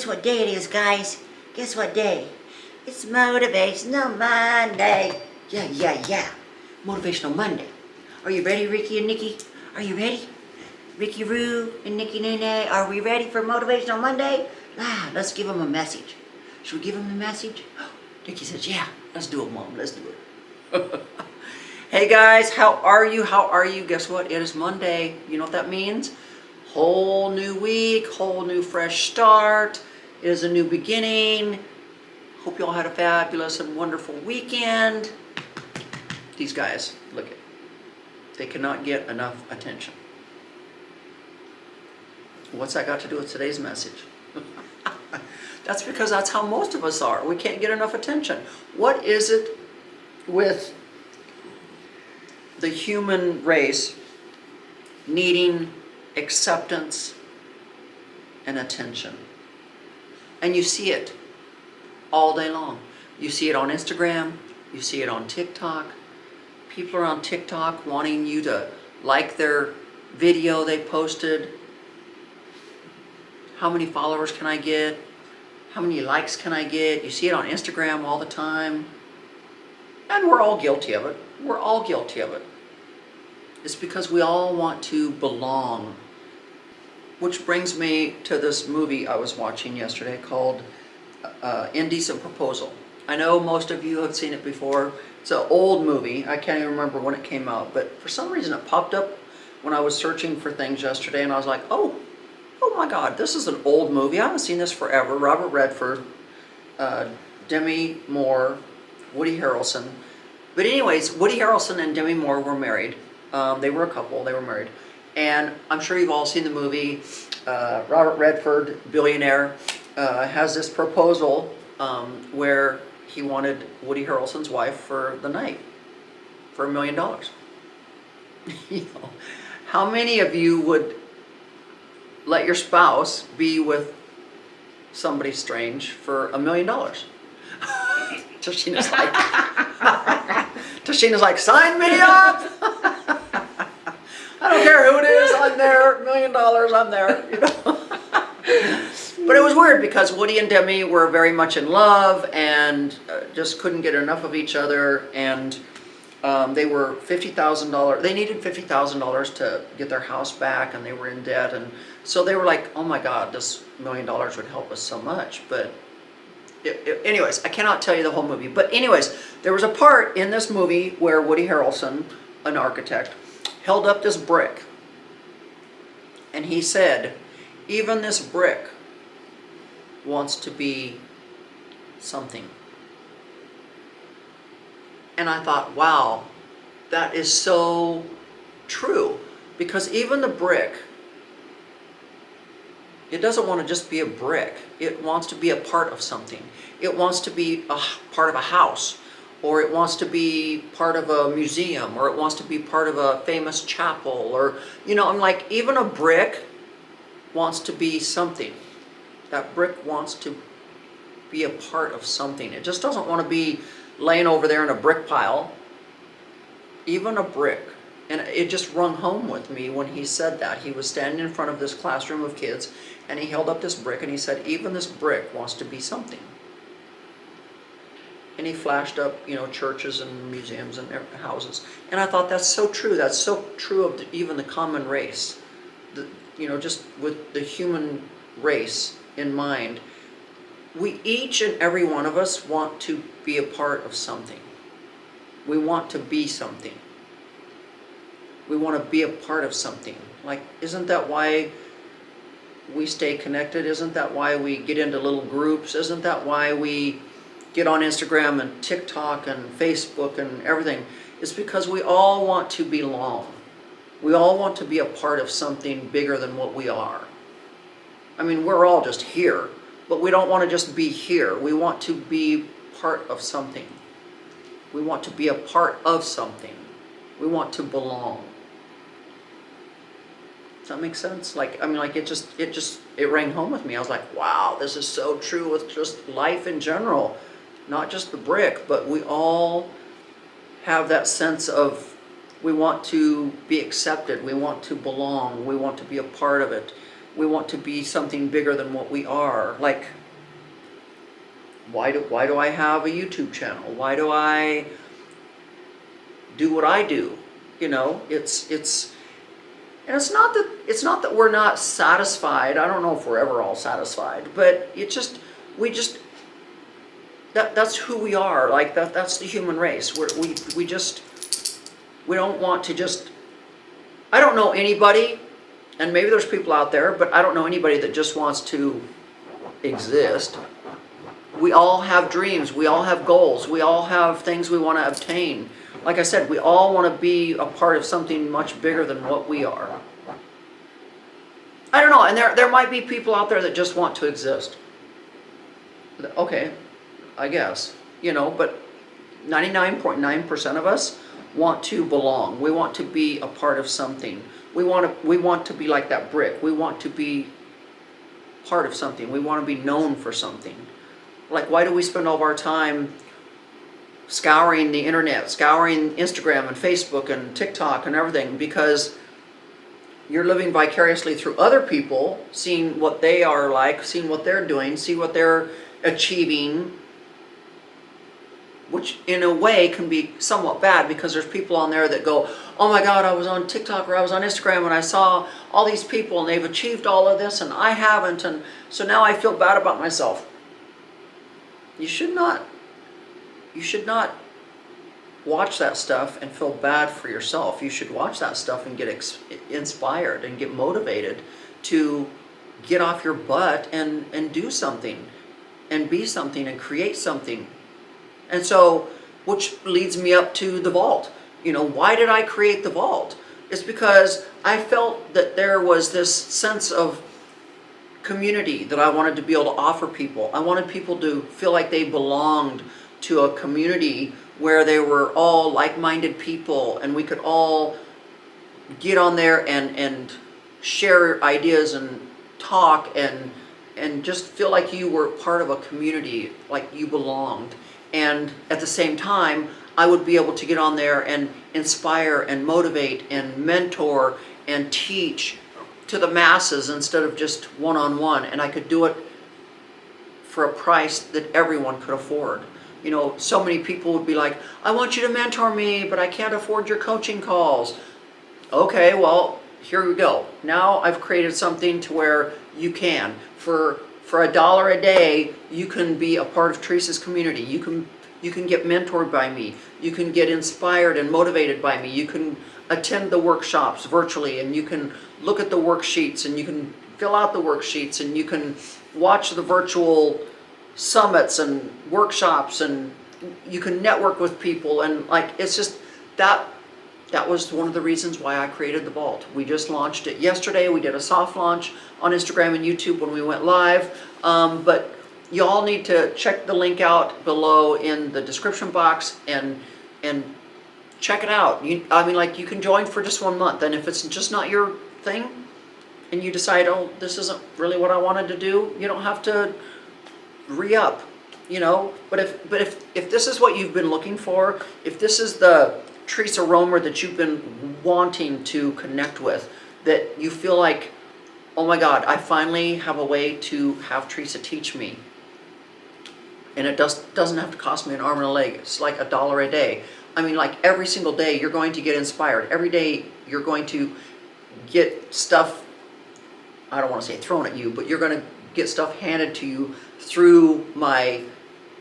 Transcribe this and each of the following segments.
guess what day it is, guys? Guess what day? It's Motivational Monday. Yeah. Motivational Monday. Are you ready, Ricky and Nikki? Are you ready? Ricky Roo and Nikki Nene, are we ready for Motivational Monday? Let's give them a message. Should we give them the message? Nikki says, yeah, let's do it, Mom. Let's do it. Hey guys, how are you? How are you? Guess what? It is Monday. You know what that means? Whole new week, whole new fresh start. It is a new beginning. Hope you all had a fabulous and wonderful weekend. These guys, look at, they cannot get enough attention. What's that got to do with today's message? That's because that's how most of us are. We can't get enough attention. What is it with the human race needing acceptance and attention? And you see it all day long. You see it on Instagram, you see it on TikTok. People are on TikTok wanting you to like their video they posted. How many followers can I get? How many likes can I get? You see it on Instagram all the time. And we're all guilty of it. We're all guilty of it. It's because we all want to belong. Which brings me to this movie I was watching yesterday called Indecent Proposal. I know most of you have seen it before. It's an old movie. I can't even remember when it came out, but for some reason it popped up when I was searching for things yesterday, and I was like, oh my God, this is an old movie. I haven't seen this forever. Robert Redford, Demi Moore, Woody Harrelson. But anyways, Woody Harrelson and Demi Moore were married. They were a couple. They were married. And I'm sure you've all seen the movie. Robert Redford, billionaire, has this proposal where he wanted Woody Harrelson's wife for the night for $1 million. You know, how many of you would let your spouse be with somebody strange for $1 million? Tashina's like, sign me up! I don't care who it is, I'm there. $1 million, I'm there. You know? But it was weird because Woody and Demi were very much in love and just couldn't get enough of each other. And they were $50,000. They needed $50,000 to get their house back, and they were in debt. And so they were like, "Oh my God, this $1 million would help us so much." But anyways, I cannot tell you the whole movie. But anyways, there was a part in this movie where Woody Harrelson, an architect, held up this brick, and he said, "Even this brick wants to be something." And I thought, wow, that is so true. Because even the brick, it doesn't want to just be a brick. It wants to be a part of something. It wants to be a part of a house, or it wants to be part of a museum, or it wants to be part of a famous chapel, or, you know, I'm like, even a brick wants to be something. That brick wants to be a part of something. It just doesn't want to be laying over there in a brick pile. Even a brick. And it just rung home with me when he said that. He was standing in front of this classroom of kids, and he held up this brick, and he said, even this brick wants to be something. And he flashed up, you know, churches and museums and houses. And I thought, that's so true. That's so true of even the common race. You know, just with the human race in mind. We, each and every one of us, want to be a part of something. We want to be something. We want to be a part of something. Like, isn't that why we stay connected? Isn't that why we get into little groups? Isn't that why we get on Instagram and TikTok and Facebook and everything? It's because we all want to belong. We all want to be a part of something bigger than what we are. I mean, we're all just here, but we don't want to just be here. We want to be part of something. We want to be a part of something. We want to belong. Does that make sense? Like, I mean, like it rang home with me. I was like, wow, this is so true with just life in general. Not just the brick, but we all have that sense of we want to be accepted. We want to belong. We want to be a part of it. We want to be something bigger than what we are. Like, why do I have a YouTube channel? Why do I do what I do? You know, and it's not that we're not satisfied. I don't know if we're ever all satisfied, but that's who we are. Like that's the human race. We don't want to just. I don't know anybody, and maybe there's people out there, but I don't know anybody that just wants to exist. We all have dreams. We all have goals. We all have things we want to obtain. Like I said, we all want to be a part of something much bigger than what we are. I don't know, and there might be people out there that just want to exist. Okay, I guess, you know, but 99.9% of us want to belong. We want to be a part of something. We want to be like that brick. We want to be part of something. We want to be known for something. Like, why do we spend all of our time scouring the internet, scouring Instagram and Facebook and TikTok and everything? Because you're living vicariously through other people, seeing what they are like, seeing what they're doing, see what they're achieving, which in a way can be somewhat bad because there's people on there that go, oh my God, I was on TikTok or I was on Instagram and I saw all these people and they've achieved all of this and I haven't, and so now I feel bad about myself. You should not watch that stuff and feel bad for yourself. You should watch that stuff and get inspired and get motivated to get off your butt and do something and be something and create something. And so, which leads me up to the vault. You know, why did I create the vault? It's because I felt that there was this sense of community that I wanted to be able to offer people. I wanted people to feel like they belonged to a community where they were all like-minded people and we could all get on there and share ideas and talk and just feel like you were part of a community, like you belonged. And at the same time, I would be able to get on there and inspire and motivate and mentor and teach to the masses instead of just one-on-one. And I could do it for a price that everyone could afford. You know, so many people would be like, I want you to mentor me, but I can't afford your coaching calls. Okay, well, here we go. Now I've created something to where you can. For $1 a day, you can be a part of Teresa's community. You can get mentored by me. You can get inspired and motivated by me. You can attend the workshops virtually, and you can look at the worksheets, and you can fill out the worksheets, and you can watch the virtual summits and workshops, and you can network with people, and like it's just that was one of the reasons why I created the vault. We just launched it yesterday. We did a soft launch on Instagram and YouTube when we went live, but you all need to check the link out below in the description box and check it out. I mean, like, you can join for just 1 month, and if it's just not your thing and you decide, oh, this isn't really what I wanted to do, you don't have to re-up, you know. But if this is what you've been looking for, if this is the Teresa Romer that you've been wanting to connect with, that you feel like, oh my God, I finally have a way to have Teresa teach me, and it doesn't have to cost me an arm and a leg. It's like $1 a day. I mean, like, every single day you're going to get inspired. Every day you're going to get stuff, I don't want to say thrown at you, but you're going to get stuff handed to you through my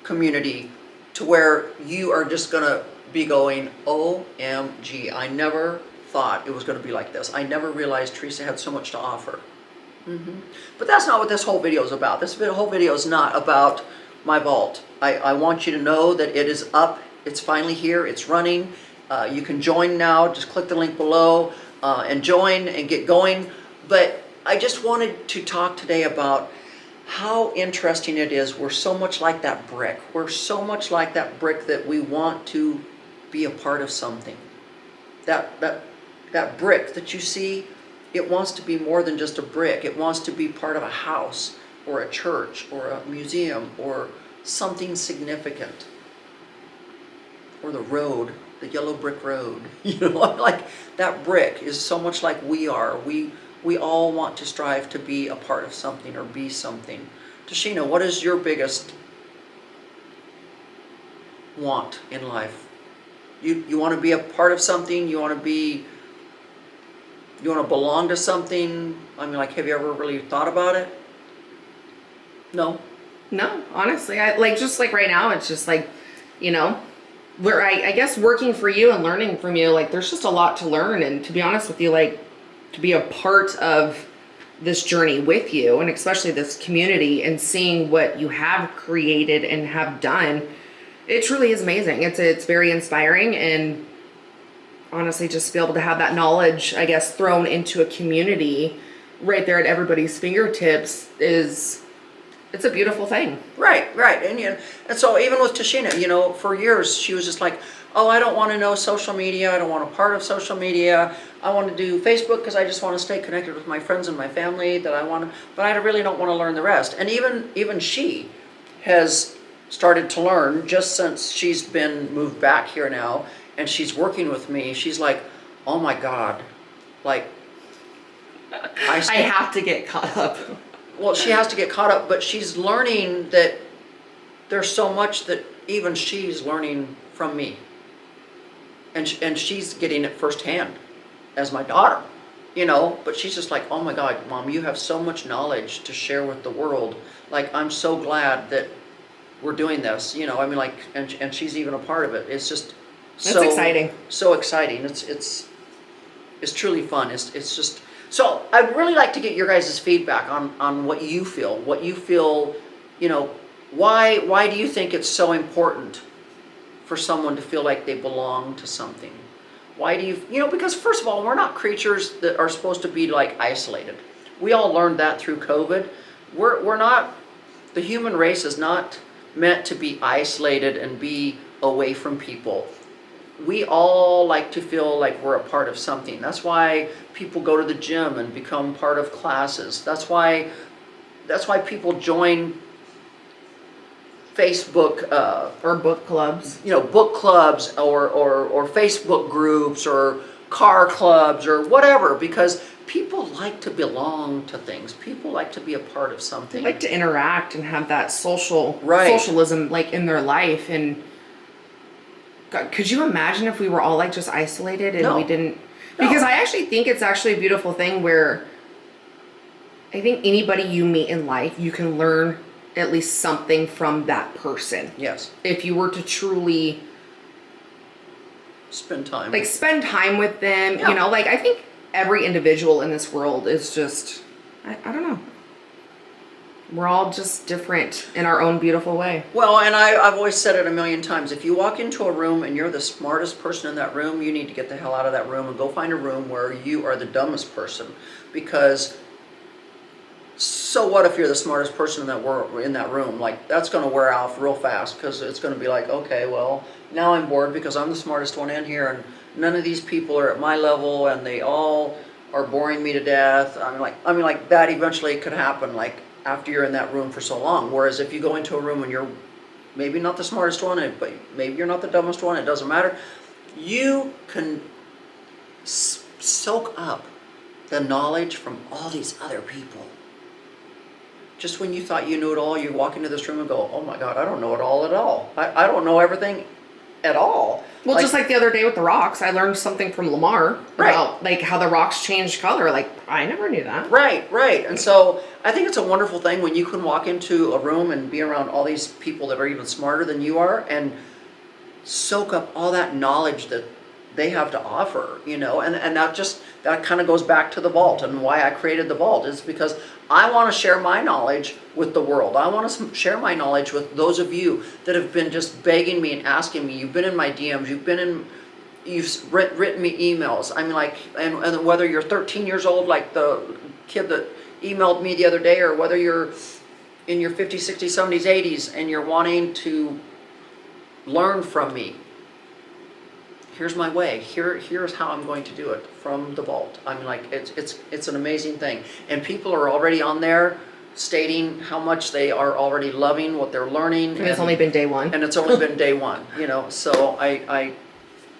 community, to where you are just going to be going, OMG, I never thought it was going to be like this. I never realized Teresa had so much to offer. But that's not what this whole video is about. This whole video is not about my vault. I want you to know that it is up. It's finally here. It's running. You can join now. Just click the link below and join and get going. But I just wanted to talk today about how interesting it is. We're so much like that brick. We're so much like that brick that we want to be a part of something. That brick that you see, it wants to be more than just a brick. It wants to be part of a house or a church or a museum or something significant. Or the road, the yellow brick road. You know, like, that brick is so much like we are. We we all want to strive to be a part of something or be something. Tashina, what is your biggest want in life? You want to be a part of something? You want to belong to something? I mean, like, have you ever really thought about it? No? No, honestly, I like, just like right now, it's just like, where I guess working for you and learning from you, like there's just a lot to learn. And to be honest with you, like to be a part of this journey with you, and especially this community, and seeing what you have created and have done, it truly is amazing. It's very inspiring, and honestly, just to be able to have that knowledge, I guess, thrown into a community right there at everybody's fingertips it's a beautiful thing. Right. And so even with Tashina, for years she was just like, oh, I don't want to know social media. I don't want a part of social media. I want to do Facebook because I just want to stay connected with my friends and my family but I really don't want to learn the rest. And even she has started to learn just since she's been moved back here now and she's working with me. She's like, oh my God, like I have to get caught up. Well, she has to get caught up, but she's learning that there's so much that even she's learning from me. And she's getting it firsthand as my daughter, but she's just like, oh my God, Mom, you have so much knowledge to share with the world. Like, I'm so glad that we're doing this, I mean, like, and she's even a part of it. It's just so exciting. So exciting. It's truly fun. It's just, so I'd really like to get your guys' feedback on what you feel. Why do you think it's so important for someone to feel like they belong to something? Why do you, because first of all, we're not creatures that are supposed to be like isolated. We all learned that through COVID. We're not, the human race is not meant to be isolated and be away from people. We all like to feel like we're a part of something. That's why people go to the gym and become part of classes. That's why people join Facebook or book clubs. Book clubs or Facebook groups or car clubs or whatever, because people like to belong to things. People like to be a part of something. They like to interact and have that socialism like in their life. And God, could you imagine if we were all like just isolated and we didn't? Because I actually think it's actually a beautiful thing where I think anybody you meet in life, you can learn at least something from that person. Yes. If you were to truly spend time with them, like I think every individual in this world is just, I don't know. We're all just different in our own beautiful way. Well, and I've always said it a million times. If you walk into a room and you're the smartest person in that room, you need to get the hell out of that room and go find a room where you are the dumbest person. Because so what if you're the smartest person in that room? Like, that's going to wear off real fast, because it's going to be like, okay, well, now I'm bored because I'm the smartest one in here and none of these people are at my level and they all are boring me to death. I mean like that eventually could happen, like, after you're in that room for so long. Whereas if you go into a room and you're maybe not the smartest one, but maybe you're not the dumbest one, it doesn't matter. You can soak up the knowledge from all these other people. Just when you thought you knew it all, you walk into this room and go, oh my God, I don't know it all at all. I don't know everything at all. Well, just like the other day with the rocks, I learned something from Lamar about like how the rocks change color. Like, I never knew that. Right. And so I think it's a wonderful thing when you can walk into a room and be around all these people that are even smarter than you are and soak up all that knowledge that they have to offer, and that kind of goes back to the vault. And why I created the vault is because I want to share my knowledge with the world. I want to share my knowledge with those of you that have been just begging me and asking me. You've been in my DMs, you've written me emails. I mean, like, and whether you're 13 years old, like the kid that emailed me the other day, or whether you're in your 50s, 60s, 70s, 80s, and you're wanting to learn from me. Here's my way. Here's how I'm going to do it from the vault. I mean, like, it's an amazing thing. And people are already on there stating how much they are already loving what they're learning. And it's only been day one. And it's only been day one, so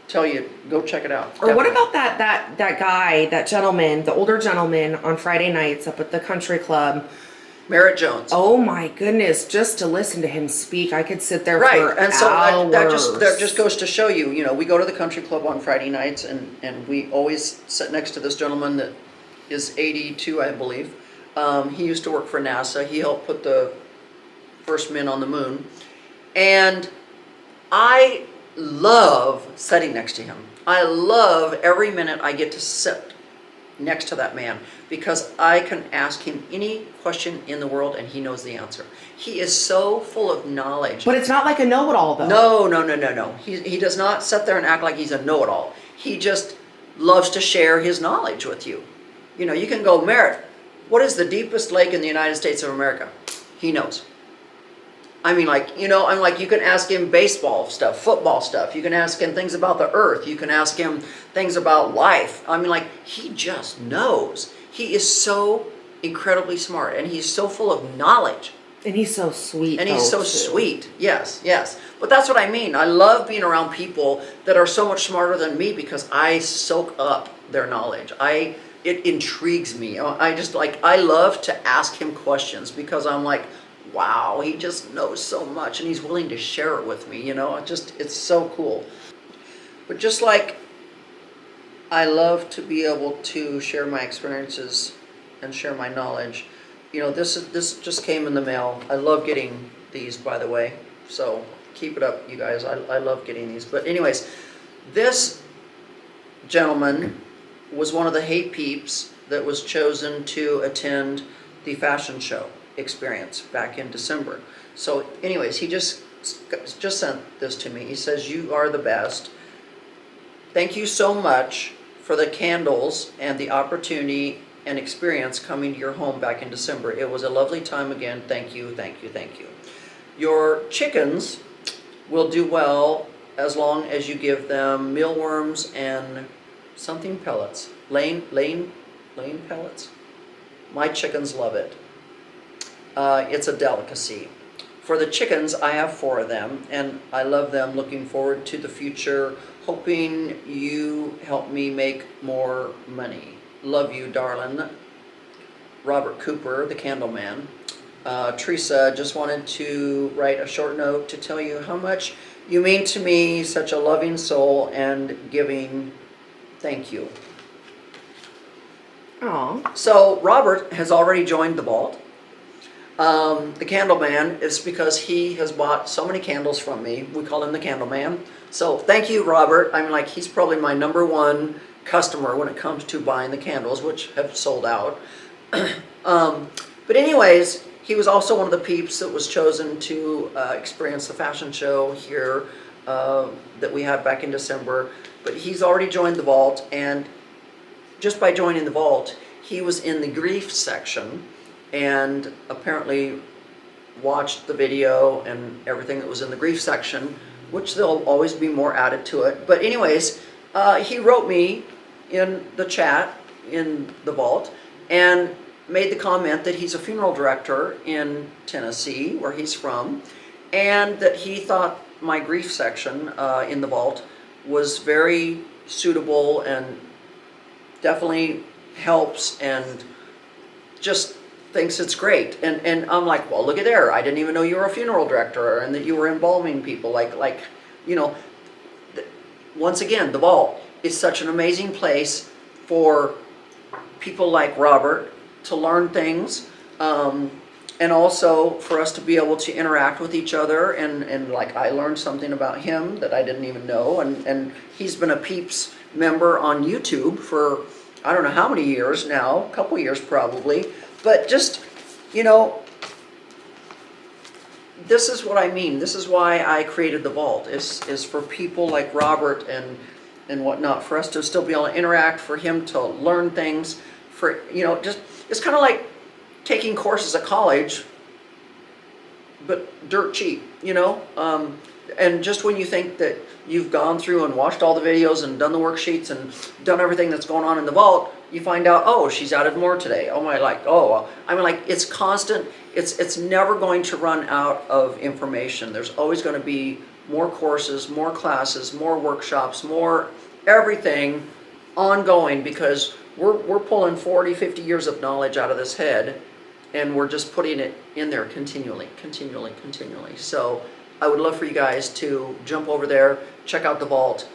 tell you, go check it out. Or what Definitely. about that guy, that gentleman, the older gentleman on Friday nights up at the country club? Merritt Jones. Oh my goodness, just to listen to him speak, I could sit there Right, for and so hours. that just goes to show you, we go to the country club on Friday nights, and we always sit next to this gentleman that is 82, I believe. He used to work for NASA. He helped put the first men on the moon, and I love sitting next to him. I love every minute I get to sit next to that man, because I can ask him any question in the world and he knows the answer. He is so full of knowledge. But it's not like a know-it-all, though. No. He does not sit there and act like he's a know-it-all. He just loves to share his knowledge with you. You can go, Merritt, what is the deepest lake in the United States of America? He knows. I mean, you can ask him baseball stuff, football stuff. You can ask him things about the earth. You can ask him things about life. He just knows. He is so incredibly smart, and he's so full of knowledge. And he's so sweet. And he's so sweet. Yes. But that's what I mean. I love being around people that are so much smarter than me, because I soak up their knowledge. It intrigues me. I love to ask him questions, because I'm like, wow, he just knows so much, and he's willing to share it with me. It's so cool. But just like I love to be able to share my experiences and share my knowledge, this just came in the mail. I love getting these, by the way, so keep it up, you guys. I love getting these. But anyways, this gentleman was one of the Hey Peeps that was chosen to attend the fashion show experience back in December. So anyways, he just sent this to me. He says, "You are the best. Thank you so much for the candles and the opportunity and experience coming to your home back in December. It was a lovely time again. Thank you. Your chickens will do well as long as you give them mealworms and something pellets. Lane pellets? My chickens love it. It's a delicacy. For the chickens, I have 4 of them, and I love them. Looking forward to the future. Hoping you help me make more money. Love you, darling." Robert Cooper, the candle man. Teresa, just wanted to write a short note to tell you how much you mean to me. Such a loving soul and giving. Thank you. Aw. So Robert has already joined the vault. The candle man is because he has bought so many candles from me. We call him the candle man. So thank you, Robert. He's probably my #1 customer when it comes to buying the candles, which have sold out. But anyways, he was also one of the peeps that was chosen to experience the fashion show here that we had back in December. But he's already joined the vault, and just by joining the vault, he was in the grief section and apparently watched the video and everything that was in the grief section, which there'll always be more added to it. But anyways, he wrote me in the chat in the vault and made the comment that he's a funeral director in Tennessee, where he's from, and that he thought my grief section in the vault was very suitable and definitely helps, and just thinks it's great. And I'm like, well, look at there. I didn't even know you were a funeral director and that you were embalming people. Once again, the vault is such an amazing place for people like Robert to learn things, and also for us to be able to interact with each other. And like, I learned something about him that I didn't even know. And he's been a Peeps member on YouTube for I don't know how many years now, a couple years probably. But just, this is what I mean. This is why I created the vault, is for people like Robert and whatnot, for us to still be able to interact, for him to learn things, for, just, it's kind of like taking courses at college, but dirt cheap, and just when you think that you've gone through and watched all the videos and done the worksheets and done everything that's going on in the vault, you find out, oh, she's added more today. It's constant. It's never going to run out of information. There's always going to be more courses, more classes, more workshops, more everything ongoing, because we're pulling 40, 50 years of knowledge out of this head, and we're just putting it in there continually, continually, continually. So I would love for you guys to jump over there, check out the vault.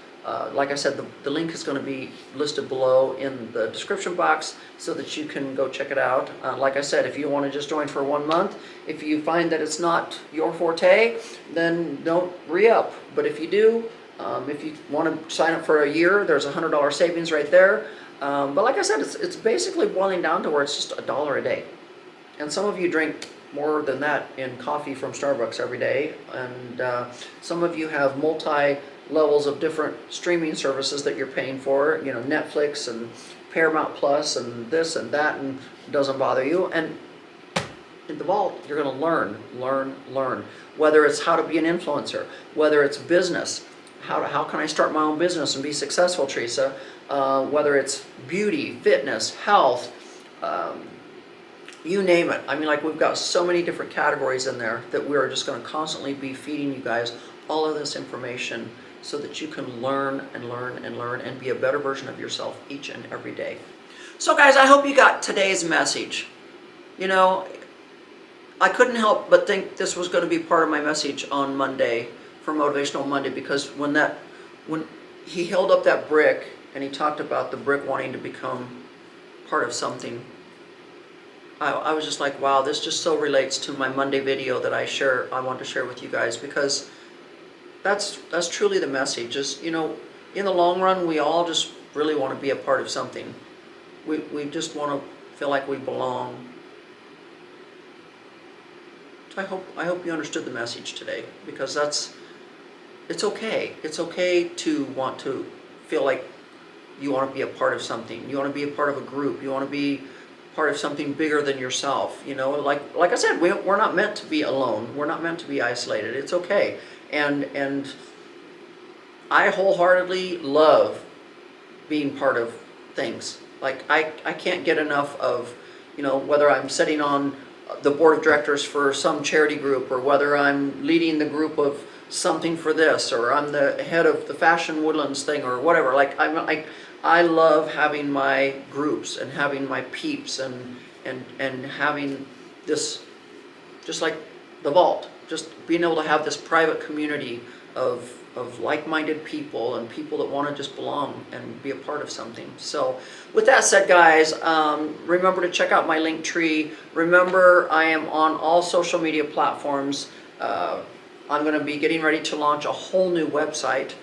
Like I said, the link is going to be listed below in the description box so that you can go check it out. Like I said, if you want to just join for 1 month, if you find that it's not your forte, then don't re-up. But if you do, if you want to sign up for a year, there's a $100 savings right there. But like I said, it's basically boiling down to where it's just $1 a day. And some of you drink more than that in coffee from Starbucks every day. And some of you have multi-levels of different streaming services that you're paying for, you know, Netflix and Paramount Plus and this and that, and it doesn't bother you. And in the vault, you're going to learn. Whether it's how to be an influencer, whether it's business, how can I start my own business and be successful, Teresa? Whether it's beauty, fitness, health, you name it. I mean, like, we've got so many different categories in there that we're just going to constantly be feeding you guys all of this information so that you can learn and be a better version of yourself each and every day. So guys, I hope you got today's message. You know, I couldn't help but think this was going to be part of my message on Monday for Motivational Monday, because when he held up that brick and he talked about the brick wanting to become part of something, I was just like, wow, this just so relates to my Monday video that I want to share with you guys, because that's truly the message. Just, you know, in the long run, we all just really want to be a part of something. We just want to feel like we belong. So I hope you understood the message today, because it's okay. It's okay to want to feel like you want to be a part of something. You want to be a part of a group. You want to be part of something bigger than yourself. You know, like I said, we're not meant to be alone. We're not meant to be isolated. It's okay. And I wholeheartedly love being part of things. Like, I can't get enough of, you know, whether I'm sitting on the board of directors for some charity group, or whether I'm leading the group of something for this, or I'm the head of the Fashion Woodlands thing, or whatever. Like, I love having my groups and having my peeps and having this, just like the vault, just being able to have this private community of like-minded people and people that want to just belong and be a part of something. So with that said, guys, remember to check out my link tree. Remember, I am on all social media platforms. I'm going to be getting ready to launch a whole new website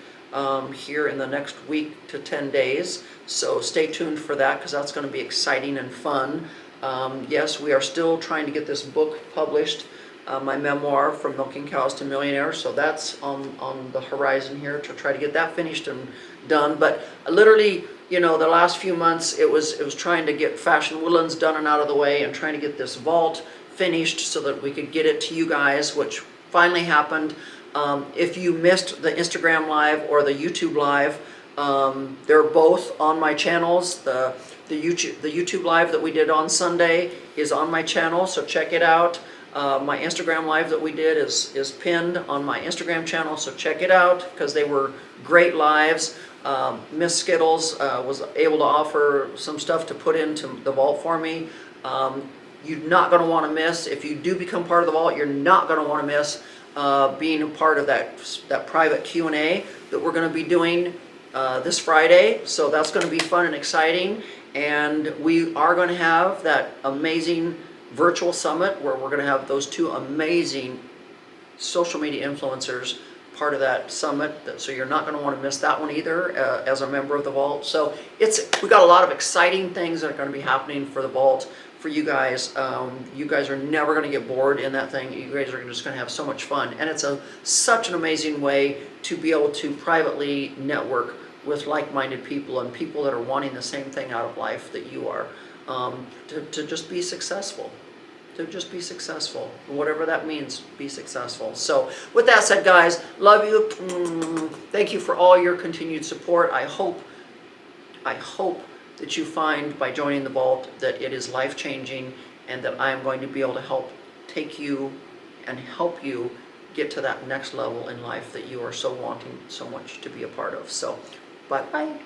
here in the next week to 10 days. So stay tuned for that, because that's going to be exciting and fun. Yes, we are still trying to get this book published, my memoir, From Milking Cows to Millionaire. So that's on the horizon here, to try to get that finished and done. But literally, you know, the last few months, it was trying to get Fashion Woodlands done and out of the way, and trying to get this vault finished so that we could get it to you guys, which finally happened. If you missed the Instagram live or the YouTube live, they're both on my channels. The YouTube live that we did on Sunday is on my channel, so check it out. My Instagram live that we did is pinned on my Instagram channel, so check it out, because they were great lives. Miss Skittles was able to offer some stuff to put into the vault for me. You're not going to want to miss. If you do become part of the vault, you're not going to want to miss being a part of that private Q&A that we're going to be doing this Friday. So that's going to be fun and exciting. And we are going to have that amazing virtual summit where we're going to have those two amazing social media influencers part of that summit. So you're not going to want to miss that one either as a member of the vault. So we got a lot of exciting things that are going to be happening for the vault for you guys. You guys are never going to get bored in that thing. You guys are just going to have so much fun, and it's such an amazing way to be able to privately network with like-minded people and people that are wanting the same thing out of life that you are, to just be successful. To just be successful, whatever that means. Be successful. So with that said, guys, love you. Thank you for all your continued support. I hope that you find by joining the vault that it is life-changing, and that I am going to be able to help take you and help you get to that next level in life that you are so wanting so much to be a part of. So, bye-bye.